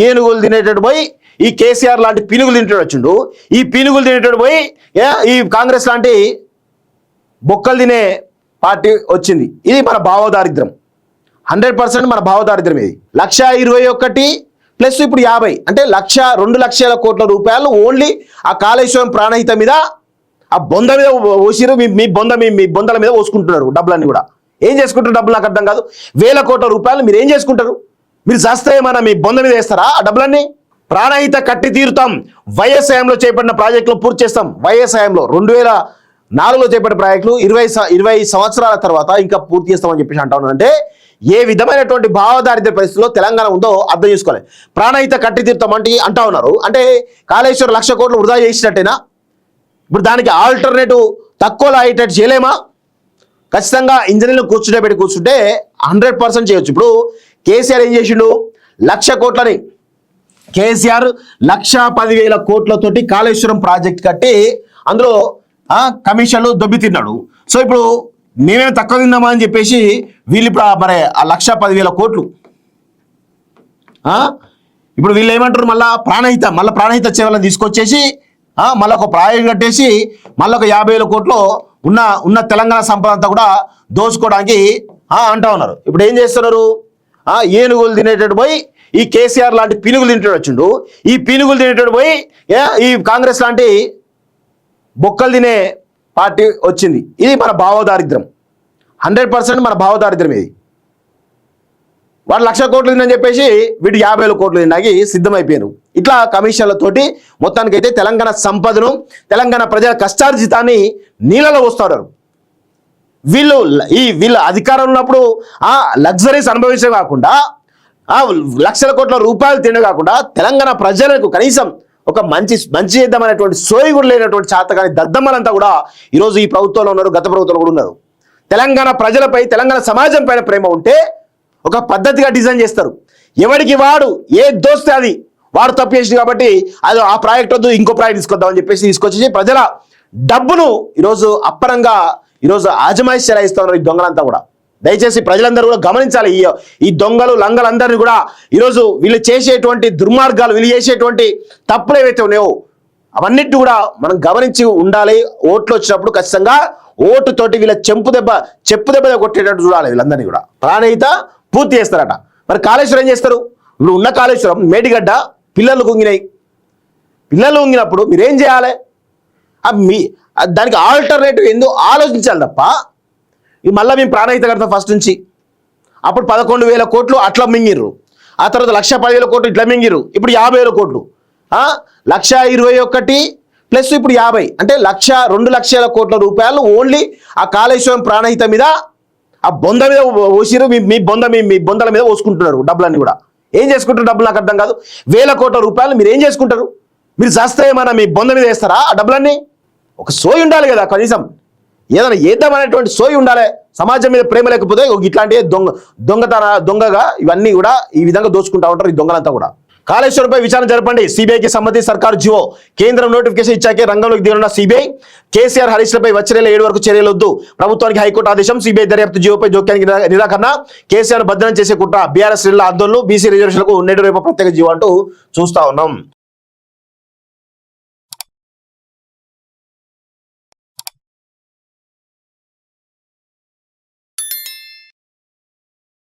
ఏనుగులు తినేటట్టు పోయి ఈ కేసీఆర్ లాంటి పీనుగులు తింటాడు వచ్చిండు. ఈ పీనుగులు తినేటట్టు పోయి ఈ కాంగ్రెస్ లాంటి బొక్కలు తినే పార్టీ వచ్చింది. ఇది మన భావదారిద్ర్యం, 100% మన భావదారిద్ర్యం. ఇది 1,21 ప్లస్ ఇప్పుడు 50 అంటే 2 లక్షల కోట్ల రూపాయలు ఓన్లీ ఆ కాళేశ్వరం ప్రాణహిత మీద, ఆ బొంద మీద పోసిరు. మీ బొందల మీద పోసుకుంటున్నారు డబ్బులన్నీ కూడా. ఏం చేసుకుంటారు డబ్బులు నాకు అర్థం కాదు. వేల కోట్ల రూపాయలు మీరు ఏం చేసుకుంటారు? మీరు చేస్తే ఏమన్నా మీ బొంద మీద వేస్తారా ఆ డబ్బులన్నీ? ప్రాణహిత కట్టి తీరుతాం, వైఎస్ హయాంలో చేపట్టిన ప్రాజెక్టులు పూర్తి చేస్తాం. వైఎస్ హయాంలో 2004లో చేపట్టిన ప్రాజెక్టులు 20 సంవత్సరాల తర్వాత ఇంకా పూర్తి చేస్తామని చెప్పేసి అంటా ఉన్నాను. అంటే ఏ విధమైనటువంటి భావదారిద్ర్య పరిస్థితుల్లో తెలంగాణ ఉందో అర్థం చేసుకోవాలి. ప్రాణహిత కట్టి తీరుతాం అంటే అంటా ఉన్నారు. అంటే కాళేశ్వరం 1,00,000 కోట్లు వృధా చేసినట్టేనా? ఇప్పుడు దానికి ఆల్టర్నేటివ్ తక్కువలో అయ్యేటట్టు చేయలేమా? ఖచ్చితంగా ఇంజనీర్లు కూర్చుంటే 100% చేయొచ్చు. ఇప్పుడు కేసీఆర్ ఏం చేసిండు? 1,00,000 కోట్లని కేసీఆర్ 1,10,000 కోట్లతోటి కాళేశ్వరం ప్రాజెక్ట్ కట్టి అందులో కమిషన్లు దొబ్బి తిన్నాడు. సో ఇప్పుడు మేమేం తక్కువ తిన్నామా అని చెప్పేసి వీళ్ళు ఇప్పుడు మరి ఆ 1,10,000 కోట్లు ఇప్పుడు వీళ్ళు ఏమంటారు? మళ్ళీ ప్రాణహిత సేవలను తీసుకొచ్చేసి మళ్ళీ ఒక ప్రాజెక్ట్ కట్టేసి మళ్ళీ ఒక 50,000 కోట్లు ఉన్న తెలంగాణ సంపద అంతా కూడా దోచుకోవడానికి అంటా ఉన్నారు. ఇప్పుడు ఏం చేస్తున్నారు? ఏనుగులు తినేటట్టు పోయి ఈ కేసీఆర్ లాంటి పీనుగులు తింటాడు వచ్చిండు. ఈ పీనుగులు తినేటట్టు పోయి ఈ కాంగ్రెస్ లాంటి బొక్కలు తినే పార్టీ వచ్చింది. ఇది మన భావదారిద్ర్యం, 100% మన భావదారిద్ర్యం. ఇది వాడు 1,00,000 కోట్లు తినని చెప్పేసి వీడు 50,000 కోట్లు తినడానికి సిద్ధమైపోయారు. ఇట్లా కమిషన్లతోటి మొత్తానికైతే తెలంగాణ సంపదను, తెలంగాణ ప్రజల కష్టార్జితాన్ని నీళ్ళలో పోస్తారు. వీళ్ళు అధికారం ఉన్నప్పుడు లగ్జరీస్ అనుభవించే కాకుండా 1,00,000 కోట్ల రూపాయలు తినే కాకుండా తెలంగాణ ప్రజలకు కనీసం ఒక మంచి చేద్దామనేటువంటి సోయి కూడా లేనటువంటి చాతకాని దద్దమ్మలంతా కూడా ఈరోజు ఈ ప్రభుత్వంలో ఉన్నారు, గత ప్రభుత్వంలో కూడా ఉన్నారు. తెలంగాణ ప్రజలపై, తెలంగాణ సమాజం పైన ప్రేమ ఉంటే ఒక పద్ధతిగా డిజైన్ చేస్తారు. ఎవరికి వాడు ఏ దోస్తే అది వాడు తప్పు చేసింది కాబట్టి అది ఆ ప్రాజెక్ట్ వద్దు ఇంకో ప్రాజెక్ట్ తీసుకొద్దామని చెప్పేసి తీసుకొచ్చి ప్రజల డబ్బును ఈరోజు అప్పరంగా ఈరోజు ఆజమాయిష్ చెలాయిస్తా ఉన్నారు ఈ దొంగలంతా కూడా. దయచేసి ప్రజలందరూ కూడా గమనించాలి. ఈ దొంగలు లంగలందరినీ కూడా ఈరోజు వీళ్ళు చేసేటువంటి దుర్మార్గాలు, వీళ్ళు చేసేటువంటి తప్పులు ఏవైతే ఉన్నాయో అవన్నిటి కూడా మనం గమనించి ఉండాలి. ఓట్లు వచ్చినప్పుడు ఖచ్చితంగా ఓటుతోటి వీళ్ళ చెప్పు దెబ్బ కొట్టేటట్టు చూడాలి. వీళ్ళందరినీ కూడా ప్రాణహిత పూర్తి చేస్తారట. మరి కాళేశ్వరం ఏం చేస్తారు? ఇప్పుడు ఉన్న కాళేశ్వరం మేడిగడ్డ పిల్లలు కుంగినప్పుడు మీరేం చేయాలి? దానికి ఆల్టర్నేటివ్ ఎందుకు ఆలోచించాలి తప్ప మళ్ళీ మేము ప్రాణహిత కడతాం ఫస్ట్ నుంచి. అప్పుడు 11,000 కోట్లు అట్లా మింగిర్రు, ఆ తర్వాత 1,10,000 కోట్లు ఇట్లా మింగిర్రు, ఇప్పుడు 50,000 కోట్లు 1,21 ప్లస్ ఇప్పుడు 50 అంటే 2 లక్షల కోట్ల రూపాయలు ఓన్లీ ఆ కాళేశ్వరం ప్రాణహిత మీద, ఆ బొంద మీద పోసిరు. మీ బొందల మీద పోసుకుంటున్నారు డబ్బులన్నీ కూడా. ఏం చేసుకుంటారు డబ్బులు నాకు అర్థం కాదు. వేల కోట్ల రూపాయలు మీరు ఏం చేసుకుంటారు? మీరు చేస్తే ఏమన్నా మీ బొంద మీద వేస్తారా ఆ డబ్బులన్నీ? ఒక సోయి ఉండాలి కదా, కనీసం ఏదైనా ఏద్దామనేటువంటి సోయి ఉండాలి. సమాజం మీద ప్రేమ లేకపోతే ఇట్లాంటి దొంగగా ఇవన్నీ కూడా ఈ విధంగా దోచుకుంటా ఉంటారు ఈ దొంగలంతా కూడా. కాళేశ్వరంపై విచారణ జరపండి, సిబిఐకి సమ్మతి సర్కారు జీవో. కేంద్రం నోటిఫికేషన్ ఇచ్చాకే రంగంలోకి దిగనున్న సిబిఐ. కేసీఆర్ హరీష్లపై వచ్చే నెల 7 వరకు చర్యలు వద్దు. ప్రభుత్వానికి హైకోర్టు ఆదేశం. సిబిఐ దర్యాప్తు జీవోపై జోక్యానికి నిరాకరణ. కేసీఆర్ భద్రం చేసే కుట్ర. బీఆర్ఎస్ ఆందోళనలు, బీసీ రిజర్వేషన్లకు నేడు రేపు ప్రత్యేక జీవో అంటూ చూస్తా ఉన్నాం.